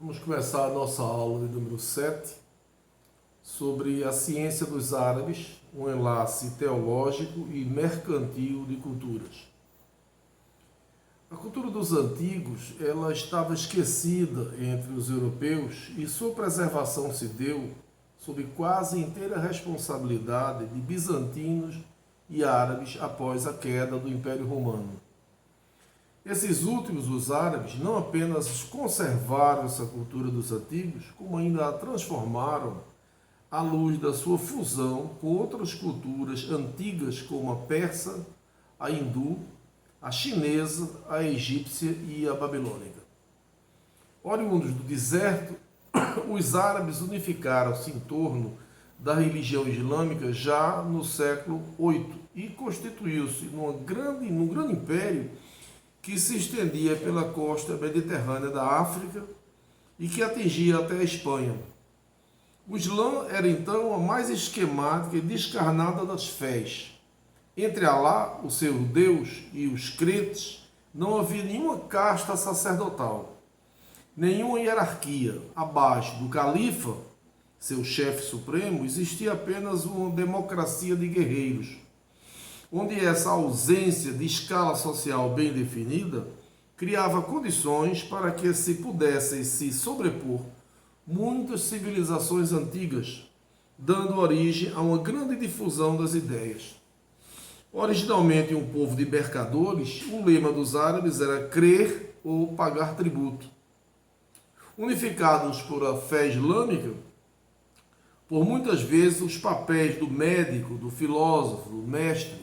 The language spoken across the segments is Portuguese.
Vamos começar a nossa aula de número 7 sobre a ciência dos árabes, um enlace teológico e mercantil de culturas. A cultura dos antigos, ela estava esquecida entre os europeus e sua preservação se deu sob quase inteira responsabilidade de bizantinos e árabes após a queda do Império Romano. Esses últimos, os árabes, não apenas conservaram essa cultura dos antigos, como ainda a transformaram à luz da sua fusão com outras culturas antigas como a persa, a hindu, a chinesa, a egípcia e a babilônica. Oriundos do deserto, os árabes unificaram-se em torno da religião islâmica já no século VIII e constituiu-se num grande império que se estendia pela costa mediterrânea da África e que atingia até a Espanha. O Islã era então a mais esquemática e descarnada das fés. Entre Alá, o seu Deus, e os crentes, não havia nenhuma casta sacerdotal, nenhuma hierarquia. Abaixo do califa, seu chefe supremo, existia apenas uma democracia de guerreiros, onde essa ausência de escala social bem definida criava condições para que se pudessem se sobrepor muitas civilizações antigas, dando origem a uma grande difusão das ideias. Originalmente um povo de mercadores, o lema dos árabes era crer ou pagar tributo. Unificados por a fé islâmica, por muitas vezes os papéis do médico, do filósofo, do mestre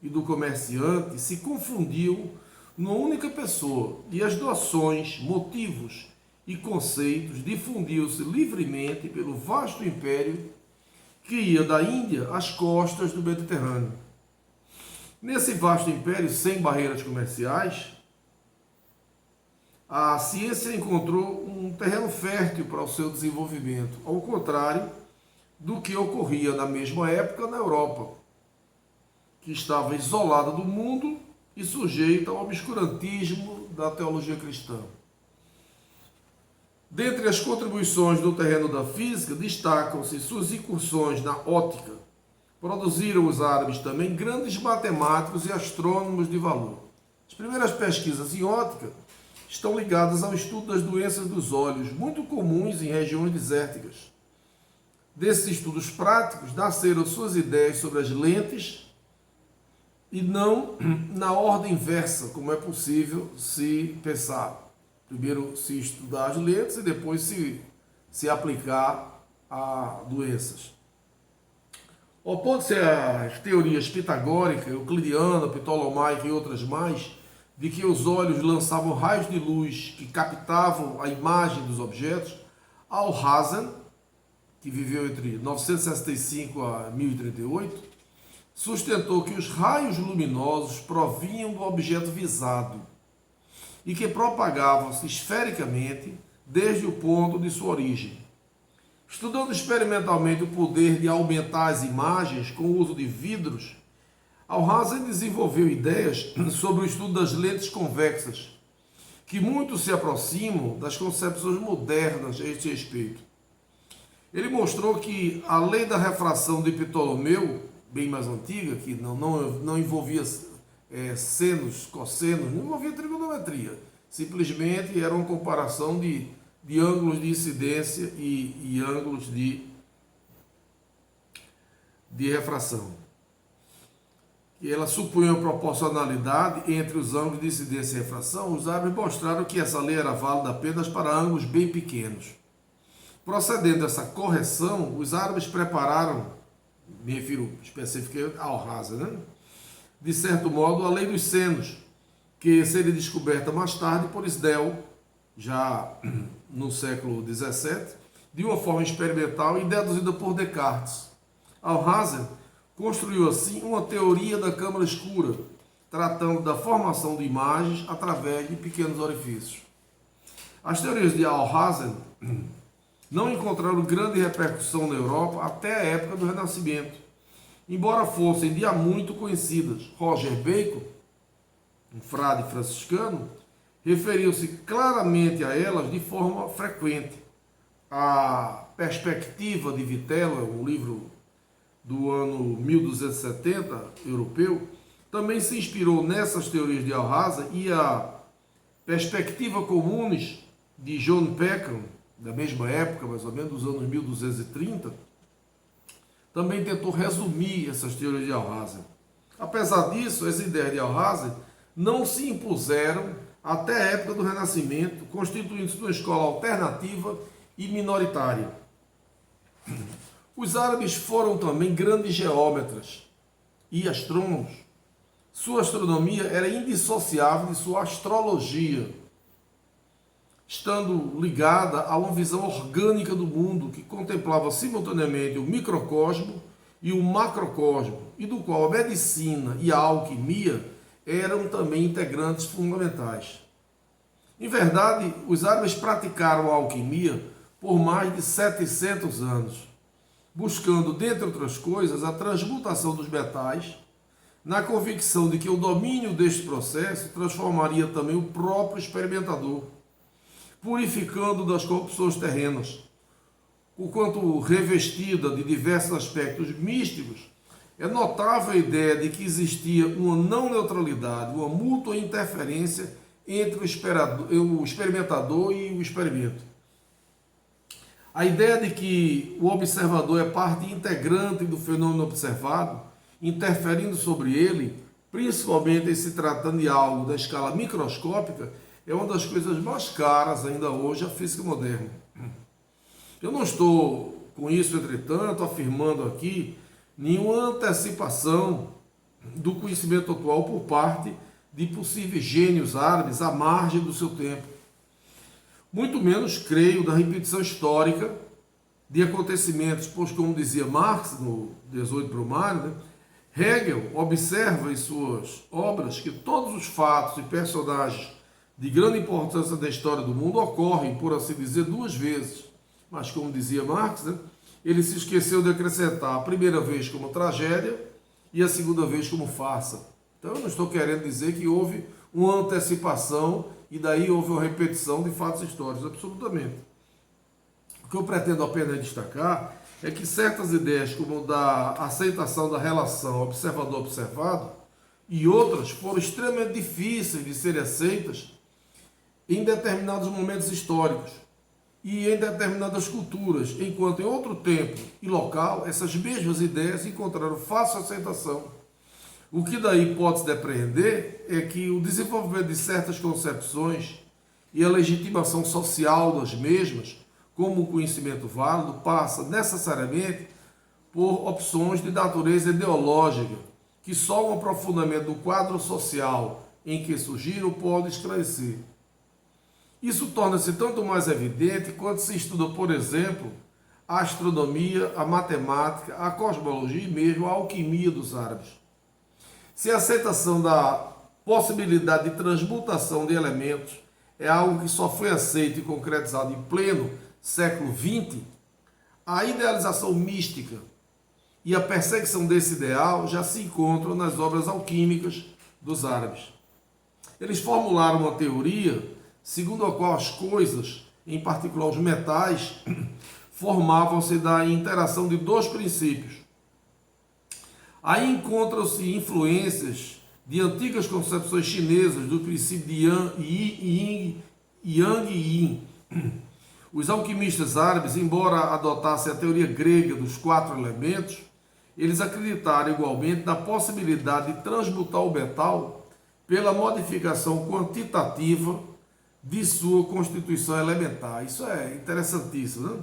e do comerciante se confundiam numa única pessoa e as noções, motivos e conceitos difundiam-se livremente pelo vasto império que ia da Índia às costas do Mediterrâneo. Nesse vasto império sem barreiras comerciais, a ciência encontrou um terreno fértil para o seu desenvolvimento, ao contrário do que ocorria na mesma época na Europa, que estava isolada do mundo e sujeita ao obscurantismo da teologia cristã. Dentre as contribuições do terreno da física, destacam-se suas incursões na óptica. Produziram os árabes também grandes matemáticos e astrônomos de valor. As primeiras pesquisas em óptica estão ligadas ao estudo das doenças dos olhos, muito comuns em regiões desérticas. Desses estudos práticos nasceram suas ideias sobre as lentes, e não na ordem inversa, como é possível se pensar. Primeiro se estudar as lentes e depois se aplicar a doenças. Opondo-se às teorias pitagórica, euclidiana, ptolomaica e outras mais, de que os olhos lançavam raios de luz que captavam a imagem dos objetos, Alhazen, que viveu entre 965 a 1038, sustentou que os raios luminosos provinham do objeto visado e que propagavam-se esfericamente desde o ponto de sua origem. Estudando experimentalmente o poder de aumentar as imagens com o uso de vidros, Alhazen desenvolveu ideias sobre o estudo das lentes convexas, que muito se aproximam das concepções modernas a este respeito. Ele mostrou que a lei da refração de Ptolomeu, bem mais antiga, que não envolvia senos, cossenos, não envolvia trigonometria. Simplesmente era uma comparação de ângulos de incidência e ângulos de refração. E ela supunha uma proporcionalidade entre os ângulos de incidência e refração. Os árabes mostraram que essa lei era válida apenas para ângulos bem pequenos. Procedendo dessa correção, os árabes prepararam, me refiro especificamente ao Alhazen, né? De certo modo, a lei dos senos, que seria descoberta mais tarde por Snell, já no século XVII, de uma forma experimental e deduzida por Descartes. Alhazen construiu assim uma teoria da câmara escura, tratando da formação de imagens através de pequenos orifícios. As teorias de Alhazen não encontraram grande repercussão na Europa até a época do Renascimento, embora fossem de há muito conhecidas. Roger Bacon, um frade franciscano, referiam-se claramente a elas de forma frequente. A Perspectiva de Vitella, um livro do ano 1270, europeu, também se inspirou nessas teorias de Alhazen, e a Perspectiva Communis de John Peckham, da mesma época, mais ou menos dos anos 1230, também tentou resumir essas teorias de Alhazen. Apesar disso, as ideias de Alhazen não se impuseram até a época do Renascimento, constituindo-se uma escola alternativa e minoritária. Os árabes foram também grandes geómetras e astrônomos. Sua astronomia era indissociável de sua astrologia, estando ligada a uma visão orgânica do mundo que contemplava simultaneamente o microcosmo e o macrocosmo, e do qual a medicina e a alquimia eram também integrantes fundamentais. Em verdade, os árabes praticaram a alquimia por mais de 700 anos, buscando, dentre outras coisas, a transmutação dos metais, na convicção de que o domínio deste processo transformaria também o próprio experimentador, purificando das corrupções terrenas. Porquanto revestida de diversos aspectos místicos, é notável a ideia de que existia uma não neutralidade, uma mútua interferência entre o experimentador e o experimento. A ideia de que o observador é parte integrante do fenômeno observado, interferindo sobre ele, principalmente em se tratando de algo da escala microscópica, é uma das coisas mais caras ainda hoje à física moderna. Eu não estou, com isso, entretanto, afirmando aqui nenhuma antecipação do conhecimento atual por parte de possíveis gênios árabes à margem do seu tempo. Muito menos creio na repetição histórica de acontecimentos, pois, como dizia Marx no 18 Brumário, né, Hegel observa em suas obras que todos os fatos e personagens de grande importância da história do mundo ocorrem, por assim dizer, duas vezes. Mas, como dizia Marx, né, ele se esqueceu de acrescentar a primeira vez como tragédia e a segunda vez como farsa. Então, eu não estou querendo dizer que houve uma antecipação e daí houve uma repetição de fatos históricos, absolutamente. O que eu pretendo apenas destacar é que certas ideias, como da aceitação da relação observador-observado, e outras foram extremamente difíceis de serem aceitas em determinados momentos históricos e em determinadas culturas, enquanto em outro tempo e local essas mesmas ideias encontraram fácil aceitação. O que daí pode-se depreender é que o desenvolvimento de certas concepções e a legitimação social das mesmas, como o conhecimento válido, passa necessariamente por opções de natureza ideológica, que só um aprofundamento do quadro social em que surgiram pode esclarecer. Isso torna-se tanto mais evidente quando se estuda, por exemplo, a astronomia, a matemática, a cosmologia e mesmo a alquimia dos árabes. Se a aceitação da possibilidade de transmutação de elementos é algo que só foi aceito e concretizado em pleno século XX, a idealização mística e a perseguição desse ideal já se encontram nas obras alquímicas dos árabes. Eles formularam uma teoria segundo a qual as coisas, em particular os metais, formavam-se da interação de dois princípios. Aí encontram-se influências de antigas concepções chinesas do princípio de Yang e Yin. Os alquimistas árabes, embora adotassem a teoria grega dos quatro elementos, eles acreditaram igualmente na possibilidade de transmutar o metal pela modificação quantitativa de sua constituição elementar. Isso é interessantíssimo, né?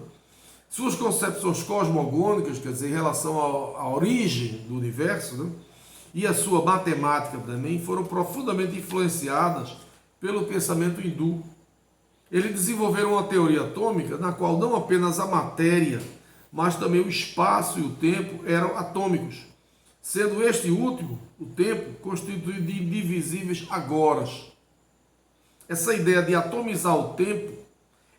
Suas concepções cosmogônicas, quer dizer, em relação à origem do universo, né, e a sua matemática também, foram profundamente influenciadas pelo pensamento hindu. Eles desenvolveram uma teoria atômica na qual não apenas a matéria, mas também o espaço e o tempo eram atômicos, sendo este último, o tempo, constituído de indivisíveis agoras. Essa ideia de atomizar o tempo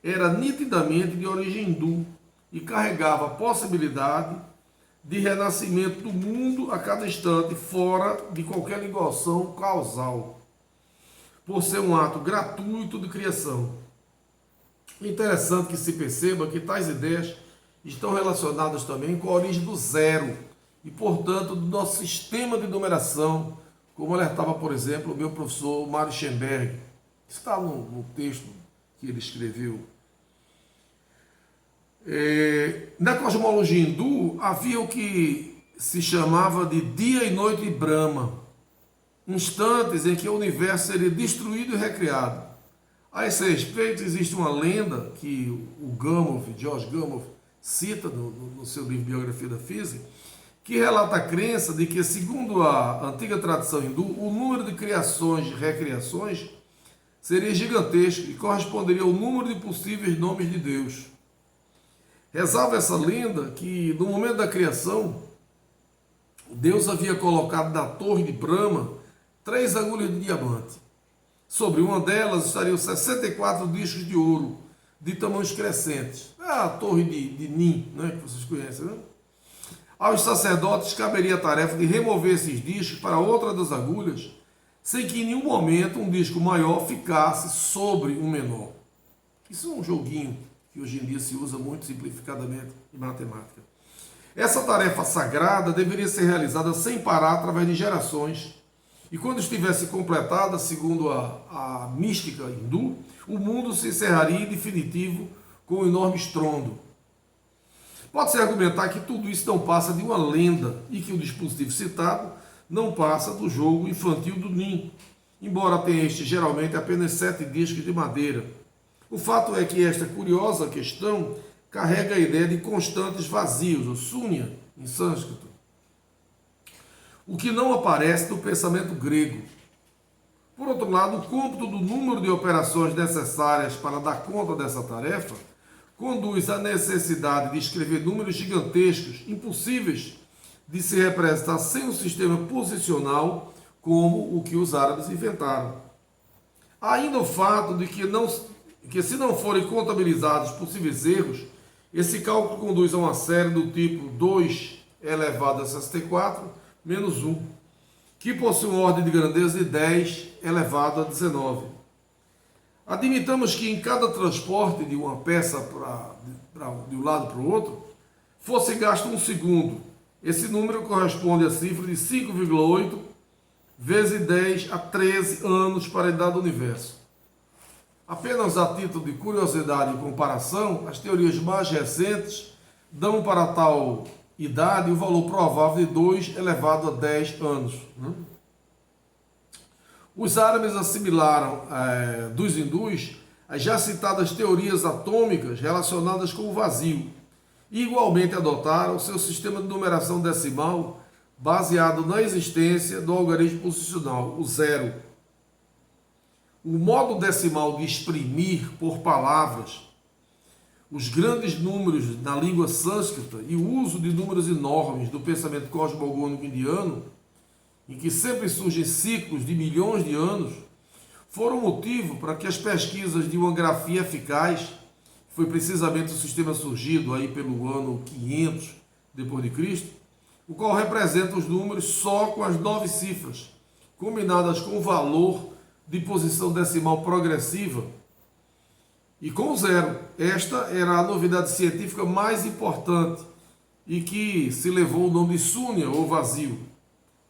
era nitidamente de origem hindu e carregava a possibilidade de renascimento do mundo a cada instante, fora de qualquer ligação causal. por ser um ato gratuito de criação. É interessante que se perceba que tais ideias estão relacionadas também com a origem do zero e, portanto, do nosso sistema de numeração, como alertava, por exemplo, o meu professor Mário Schemberg, que está no texto que ele escreveu. Na cosmologia hindu havia o que se chamava de dia e noite de Brahma, instantes em que o universo seria destruído e recriado. A esse respeito, existe uma lenda que o Gamow, George Gamow, cita no seu livro Biografia da Física, que relata a crença de que, segundo a antiga tradição hindu, o número de criações e recriações seria gigantesco e corresponderia ao número de possíveis nomes de Deus. Rezava essa lenda que, no momento da criação, Deus havia colocado na torre de Brahma 3 agulhas de diamante. Sobre uma delas estariam 64 discos de ouro, de tamanhos crescentes. É a torre de Nin, né, que vocês conhecem, né? Aos sacerdotes caberia a tarefa de remover esses discos para outra das agulhas, sem que em nenhum momento um disco maior ficasse sobre um menor. Isso é um joguinho que hoje em dia se usa muito simplificadamente em matemática. Essa tarefa sagrada deveria ser realizada sem parar através de gerações, e quando estivesse completada, segundo a mística hindu, o mundo se encerraria em definitivo com um enorme estrondo. Pode-se argumentar que tudo isso não passa de uma lenda e que o dispositivo citado não passa do jogo infantil do Nin, embora tenha este geralmente apenas 7 discos de madeira. O fato é que esta curiosa questão carrega a ideia de constantes vazios, ou sunya, em sânscrito, o que não aparece no pensamento grego. Por outro lado, o cômputo do número de operações necessárias para dar conta dessa tarefa conduz à necessidade de escrever números gigantescos, impossíveis de se representar sem um sistema posicional como o que os árabes inventaram. Há ainda o fato de que se não forem contabilizados possíveis erros, esse cálculo conduz a uma série do tipo 2 elevado a 64 menos 1, que possui uma ordem de grandeza de 10 elevado a 19. Admitamos que em cada transporte de uma peça de um lado para o outro, fosse gasto 1 segundo. Esse número corresponde à cifra de 5,8 vezes 10 a 13 anos para a idade do universo. Apenas a título de curiosidade e comparação, as teorias mais recentes dão para tal idade o valor provável de 2 elevado a 10 anos. Os árabes assimilaram dos hindus as já citadas teorias atômicas relacionadas com o vazio e igualmente adotaram seu sistema de numeração decimal baseado na existência do algarismo posicional, o zero. O modo decimal de exprimir por palavras os grandes números na língua sânscrita e o uso de números enormes do pensamento cosmogônico indiano, em que sempre surgem ciclos de milhões de anos, foram motivo para que as pesquisas de uma grafia eficaz, que foi precisamente o sistema surgido aí pelo ano 500 depois de Cristo, o qual representa os números só com as 9 cifras, combinadas com o valor de posição decimal progressiva e com o zero. Esta era a novidade científica mais importante e que se levou o nome de Sunya, ou vazio.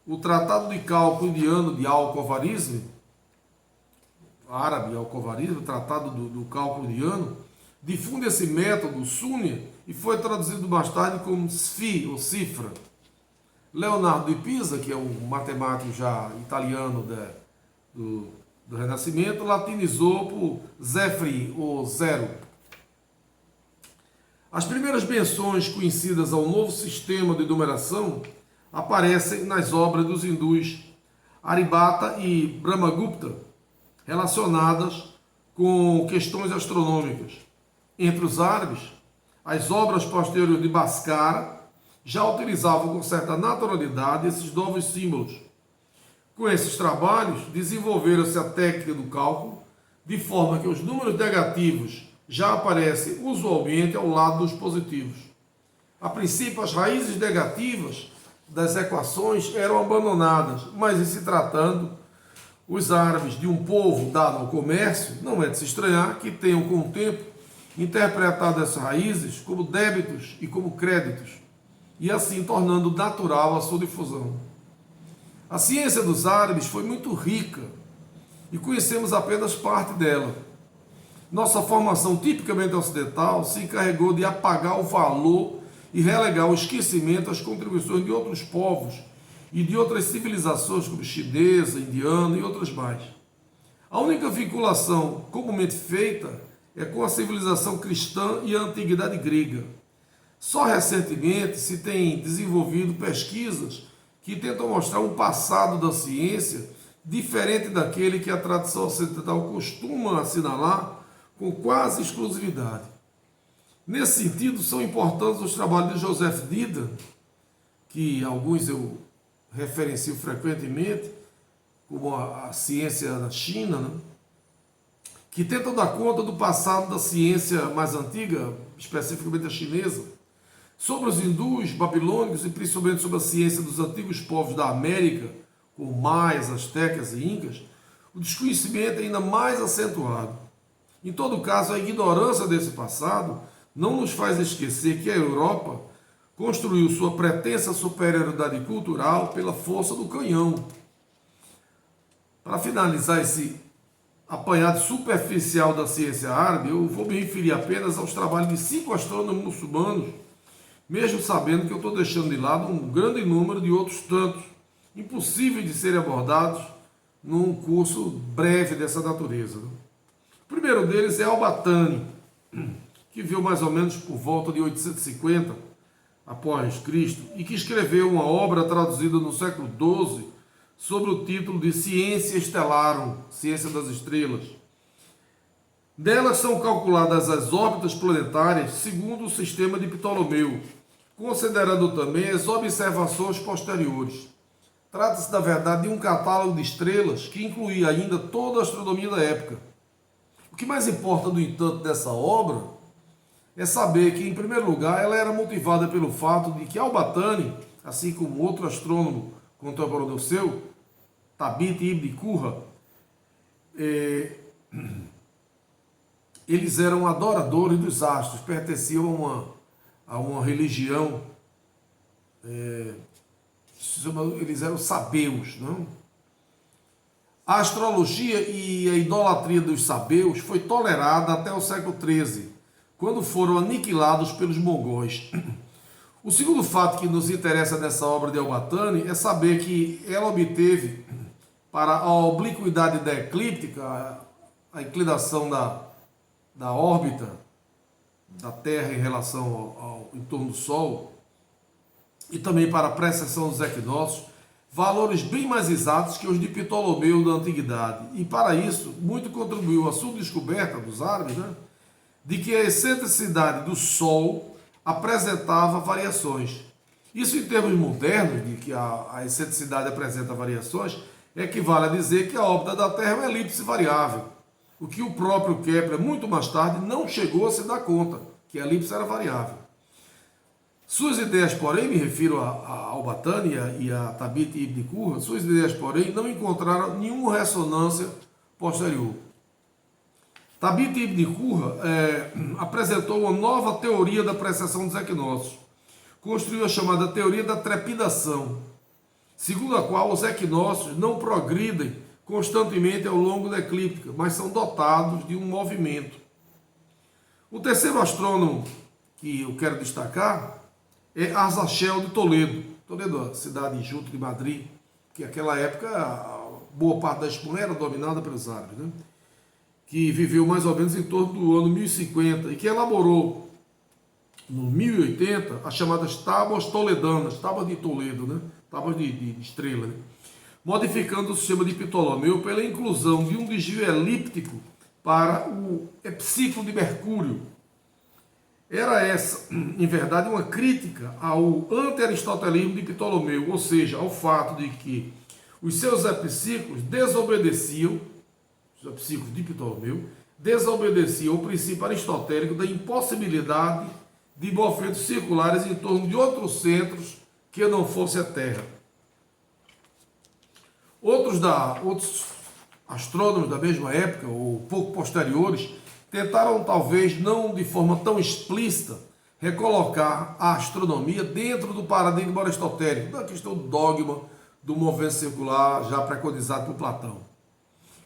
O Tratado de Cálculo indiano de Al-Khwarizmi, árabe Al-Khwarizmi, o Tratado do Cálculo indiano, difunde esse método Sunya e foi traduzido mais tarde como Sfi, ou cifra. Leonardo de Pisa, que é um matemático já italiano do Renascimento, latinizou por Zefri, ou zero. As primeiras menções conhecidas ao novo sistema de numeração aparecem nas obras dos hindus Aryabhata e Brahmagupta, relacionadas com questões astronômicas. Entre os árabes, as obras posteriores de Bhaskara já utilizavam com certa naturalidade esses novos símbolos. Com esses trabalhos, desenvolveram-se a técnica do cálculo, de forma que os números negativos já aparecem usualmente ao lado dos positivos. A princípio, as raízes negativas das equações eram abandonadas, mas em se tratando os árabes de um povo dado ao comércio, não é de se estranhar que tenham com o tempo interpretado essas raízes como débitos e como créditos, e assim tornando natural a sua difusão. A ciência dos árabes foi muito rica e conhecemos apenas parte dela. Nossa formação tipicamente ocidental se encarregou de apagar o valor e relegar o esquecimento às contribuições de outros povos e de outras civilizações como chinesa, indiana e outras mais. A única vinculação comumente feita é com a civilização cristã e a antiguidade grega. Só recentemente se tem desenvolvido pesquisas que tentam mostrar um passado da ciência diferente daquele que a tradição ocidental costuma assinalar com quase exclusividade. Nesse sentido, são importantes os trabalhos de Joseph Dida, que alguns eu referencio frequentemente, como a ciência da China, né? Que tentam dar conta do passado da ciência mais antiga, especificamente a chinesa, sobre os hindus, babilônicos e principalmente sobre a ciência dos antigos povos da América, como maias, astecas e incas. O desconhecimento é ainda mais acentuado. Em todo caso, a ignorância desse passado não nos faz esquecer que a Europa construiu sua pretensa superioridade cultural pela força do canhão. Para finalizar esse apanhado superficial da ciência árabe, eu vou me referir apenas aos trabalhos de 5 astrônomos muçulmanos, mesmo sabendo que eu estou deixando de lado um grande número de outros tantos, impossíveis de serem abordados num curso breve dessa natureza. O primeiro deles é Al-Batani, que viveu mais ou menos por volta de 850 após Cristo e que escreveu uma obra traduzida no século XII sob o título de Scientia Stellarum, Ciência das Estrelas. Delas são calculadas as órbitas planetárias segundo o sistema de Ptolomeu, considerando também as observações posteriores. Trata-se, na verdade, de um catálogo de estrelas que incluía ainda toda a astronomia da época. O que mais importa, no entanto, dessa obra é saber que, em primeiro lugar, ela era motivada pelo fato de que Al-Batani, assim como outro astrônomo contemporâneo seu, Tabit ibn Qurra, eles eram adoradores dos astros, pertenciam a uma religião, eles eram sabeus, não? A astrologia e a idolatria dos sabeus foi tolerada até o século XIII, quando foram aniquilados pelos mongóis. O segundo fato que nos interessa nessa obra de Al-Batani é saber que ela obteve, para a obliquidade da eclíptica, a inclinação da órbita da Terra em relação ao entorno do Sol, e também para a precessão dos equinócios, valores bem mais exatos que os de Ptolomeu da Antiguidade. E para isso, muito contribuiu a sua descoberta dos árabes, né, de que a excentricidade do Sol apresentava variações. Isso, em termos modernos, de que a excentricidade apresenta variações, equivale a dizer que a órbita da Terra é uma elipse variável, o que o próprio Kepler, muito mais tarde, não chegou a se dar conta, que a elipse era variável. Suas ideias, porém, me refiro a Al-Batani e a Tabit ibn Qurra, suas ideias, porém, não encontraram nenhuma ressonância posterior. Tabit ibn Qurra apresentou uma nova teoria da precessão dos equinócios. Construiu a chamada teoria da trepidação, segundo a qual os equinócios não progridem constantemente ao longo da eclíptica, mas são dotados de um movimento. O terceiro astrônomo que eu quero destacar é Arzachel de Toledo. Toledo, a cidade junto de Madrid, que naquela época boa parte da Espanha era dominada pelos árabes, né? Que viveu mais ou menos em torno do ano 1050 e que elaborou no 1080 as chamadas tábuas toledanas, tábuas de Toledo, né? Tábuas de estrela, né? Modificando o sistema de Ptolomeu pela inclusão de um desvio elíptico para o epiciclo de Mercúrio. Era essa, em verdade, uma crítica ao anti-aristotelismo de Ptolomeu, ou seja, ao fato de que os seus epiciclos desobedeciam, os epiciclos de Ptolomeu, desobedeciam o princípio aristotélico da impossibilidade de movimentos circulares em torno de outros centros que não fosse a Terra. Outros astrônomos da mesma época, ou pouco posteriores, tentaram, talvez não de forma tão explícita, recolocar a astronomia dentro do paradigma aristotélico, da questão do dogma do movimento circular já preconizado por Platão.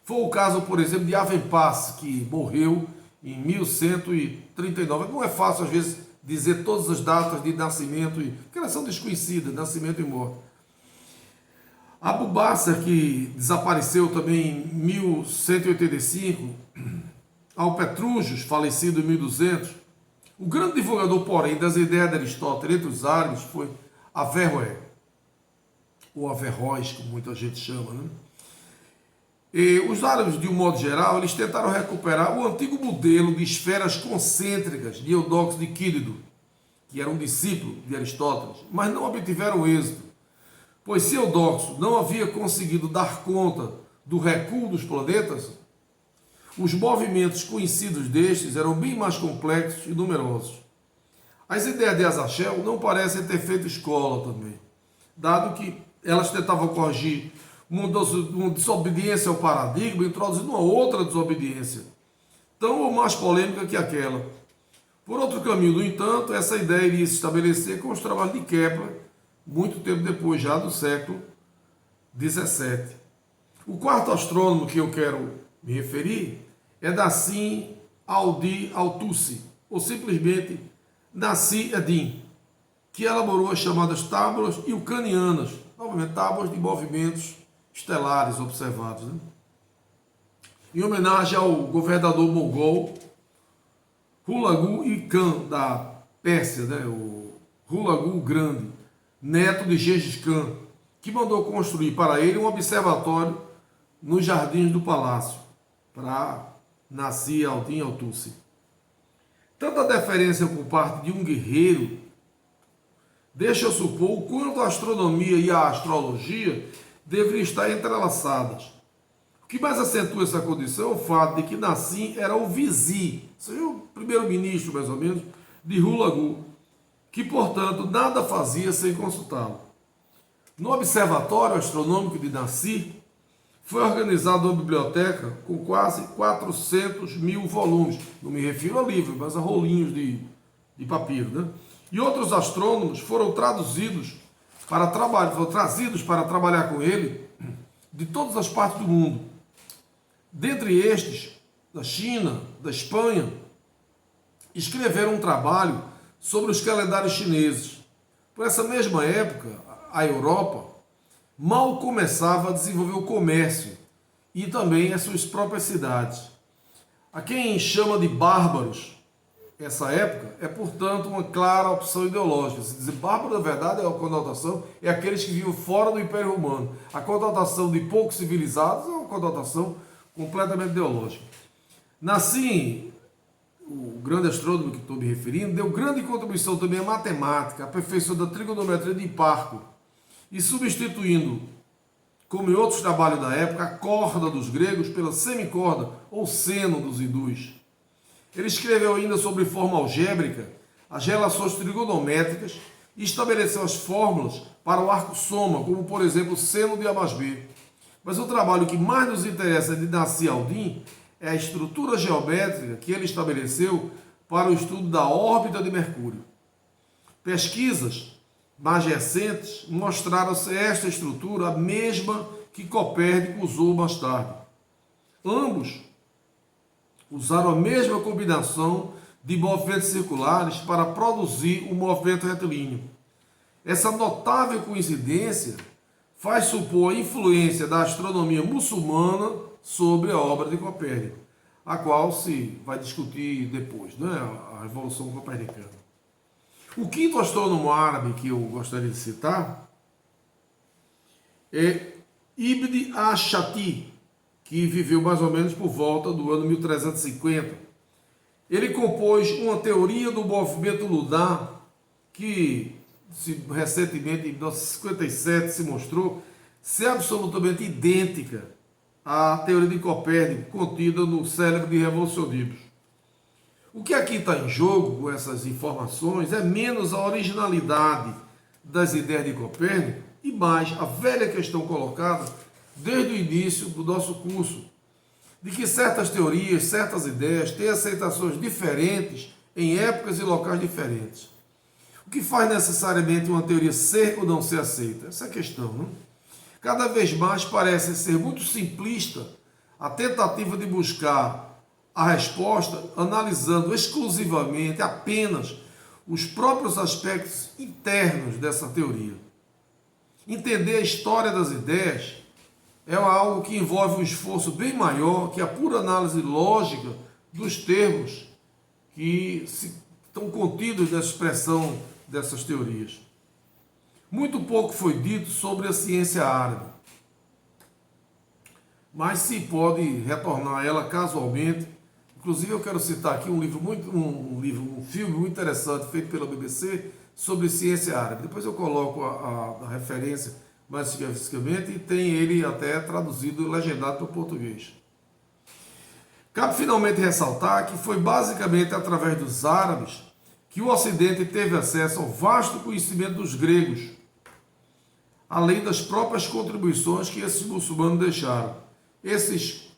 Foi o caso, por exemplo, de Havenpás, que morreu em 1139. Não é fácil, às vezes, dizer todas as datas de nascimento, porque elas são desconhecidas, nascimento e morte. Abu Basser, que desapareceu também em 1185, ao Petrúgios, falecido em 1200, o grande divulgador, porém, das ideias de Aristóteles entre os árabes foi Averroé, ou Averroes, como muita gente chama, né? E os árabes, de um modo geral, eles tentaram recuperar o antigo modelo de esferas concêntricas de Eudóxio de Quílido, que era um discípulo de Aristóteles, mas não obtiveram êxito, pois se Eudóxio não havia conseguido dar conta do recuo dos planetas, os movimentos conhecidos destes eram bem mais complexos e numerosos. As ideias de Azaghel não parecem ter feito escola também, dado que elas tentavam corrigir uma desobediência ao paradigma, introduzindo uma outra desobediência, tão ou mais polêmica que aquela. Por outro caminho, no entanto, essa ideia iria se estabelecer com os trabalhos de Kepler, muito tempo depois, já do século XVII. O quarto astrônomo que eu quero me referir é Nassim al-Din al-Tusi, ou simplesmente Nassim ad-Din, que elaborou as chamadas tábuas ilkhanianas, novamente tábuas de movimentos estelares observados, né? Em homenagem ao governador mongol Hulagu Khan da Pérsia, né? O Hulagu Grande, neto de Gengis Khan, que mandou construir para ele um observatório nos jardins do palácio, para Nassim al-Din al-Tusi. Tanta deferência por parte de um guerreiro deixa supor o quanto a astronomia e a astrologia deveriam estar entrelaçadas. O que mais acentua essa condição é o fato de que Nassim era o vizir, ou seja, o primeiro-ministro, mais ou menos, de Hulagu, que, portanto, nada fazia sem consultá-lo. No Observatório Astronômico de Nassim, foi organizada uma biblioteca com quase 400 mil volumes. Não me refiro a livros, mas a rolinhos de papiro, né? E outros astrônomos foram trazidos para trabalhar com ele de todas as partes do mundo. Dentre estes, da China, da Espanha, escreveram um trabalho sobre os calendários chineses. Por essa mesma época, a Europa mal começava a desenvolver o comércio e também as suas próprias cidades. A quem chama de bárbaros essa época é, portanto, uma clara opção ideológica. Se dizer bárbaro, na verdade, a conotação é aqueles que viviam fora do Império Romano. A conotação de poucos civilizados é uma conotação completamente ideológica. Nassim, o grande astrônomo que estou me referindo, deu grande contribuição também à matemática, à perfeição da trigonometria de Hipparco, e substituindo, como em outros trabalhos da época, a corda dos gregos pela semicorda ou seno dos hindus. Ele escreveu ainda sobre forma algébrica, as relações trigonométricas e estabeleceu as fórmulas para o arco soma, como por exemplo seno de A mais B. Mas o trabalho que mais nos interessa de Nassim al-Din é a estrutura geométrica que ele estabeleceu para o estudo da órbita de Mercúrio. Pesquisas mais recentes mostraram-se esta estrutura a mesma que Copérnico usou mais tarde. Ambos usaram a mesma combinação de movimentos circulares para produzir o movimento retilíneo. Essa notável coincidência faz supor a influência da astronomia muçulmana sobre a obra de Copérnico, a qual se vai discutir depois, né? A Revolução Copernicana. O quinto astrônomo árabe que eu gostaria de citar é Ibn ash-Shati, que viveu mais ou menos por volta do ano 1350. Ele compôs uma teoria do movimento lunar que recentemente, em 1957, se mostrou ser absolutamente idêntica à teoria de Copérnico contida no Célebre de Revolucionibus. O que aqui está em jogo com essas informações é menos a originalidade das ideias de Copérnico e mais a velha questão colocada desde o início do nosso curso, de que certas teorias, certas ideias têm aceitações diferentes em épocas e locais diferentes. O que faz necessariamente uma teoria ser ou não ser aceita? Essa é a questão, não? Cada vez mais parece ser muito simplista a tentativa de buscar a resposta analisando exclusivamente, apenas, os próprios aspectos internos dessa teoria. Entender a história das ideias é algo que envolve um esforço bem maior que a pura análise lógica dos termos que estão contidos na expressão dessas teorias. Muito pouco foi dito sobre a ciência árabe, mas se pode retornar a ela casualmente. Inclusive eu quero citar aqui um filme muito interessante feito pela BBC sobre ciência árabe. Depois eu coloco a referência mais especificamente e tem ele até traduzido e legendado para o português. Cabe finalmente ressaltar que foi basicamente através dos árabes que o Ocidente teve acesso ao vasto conhecimento dos gregos, além das próprias contribuições que esses muçulmanos deixaram. Esses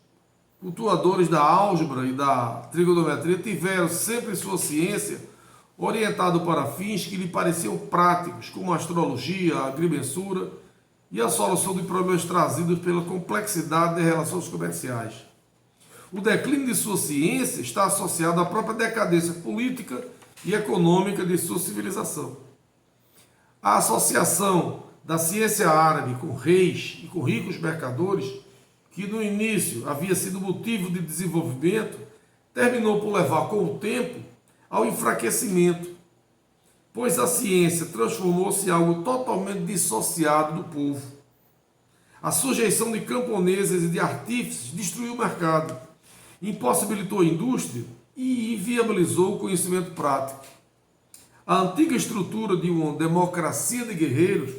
cultuadores da álgebra e da trigonometria tiveram sempre sua ciência orientada para fins que lhe pareciam práticos, como a astrologia, a agrimensura e a solução de problemas trazidos pela complexidade de relações comerciais. O declínio de sua ciência está associado à própria decadência política e econômica de sua civilização. A associação da ciência árabe com reis e com ricos mercadores, que no início havia sido motivo de desenvolvimento, terminou por levar com o tempo ao enfraquecimento, pois a ciência transformou-se em algo totalmente dissociado do povo. A sujeição de camponeses e de artífices destruiu o mercado, impossibilitou a indústria e inviabilizou o conhecimento prático. A antiga estrutura de uma democracia de guerreiros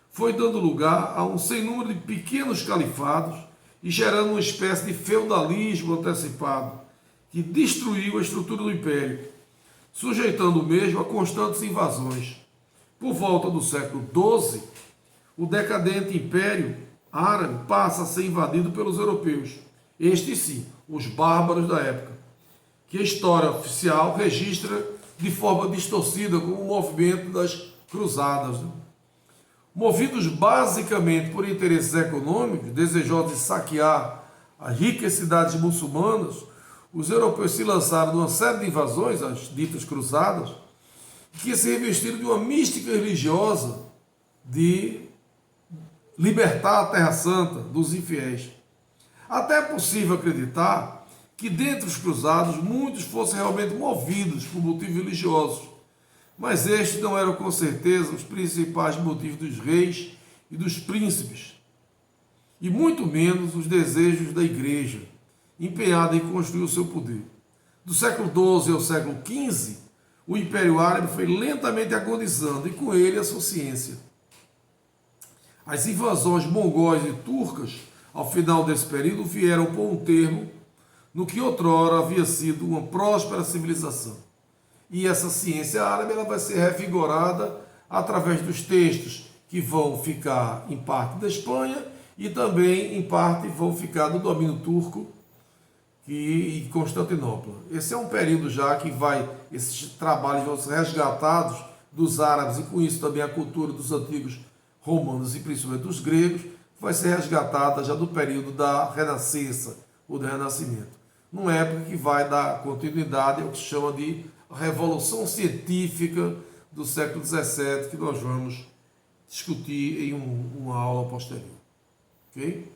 foi dando lugar a um sem número de pequenos califados e gerando uma espécie de feudalismo antecipado, que destruiu a estrutura do império, sujeitando o mesmo a constantes invasões. Por volta do século XII, o decadente império árabe passa a ser invadido pelos europeus, estes sim, os bárbaros da época, que a história oficial registra de forma distorcida como o movimento das cruzadas. Movidos basicamente por interesses econômicos, desejosos de saquear as ricas cidades muçulmanas, os europeus se lançaram numa série de invasões, as ditas cruzadas, que se revestiram de uma mística religiosa de libertar a Terra Santa dos infiéis. Até é possível acreditar que dentre os cruzados muitos fossem realmente movidos por motivos religiosos, mas estes não eram com certeza os principais motivos dos reis e dos príncipes, e muito menos os desejos da igreja, empenhada em construir o seu poder. Do século XII ao século XV, o Império Árabe foi lentamente agonizando e com ele a sua ciência. As invasões mongóis e turcas, ao final desse período, vieram pôr um termo no que outrora havia sido uma próspera civilização. E essa ciência árabe ela vai ser revigorada através dos textos que vão ficar em parte da Espanha e também em parte vão ficar do domínio turco e Constantinopla. Esse é um período já que esses trabalhos vão ser resgatados dos árabes e com isso também a cultura dos antigos romanos e principalmente dos gregos vai ser resgatada já do período da Renascença ou do Renascimento. Numa época que vai dar continuidade ao que se chama de Revolução Científica do século XVII, que nós vamos discutir em uma aula posterior. Ok?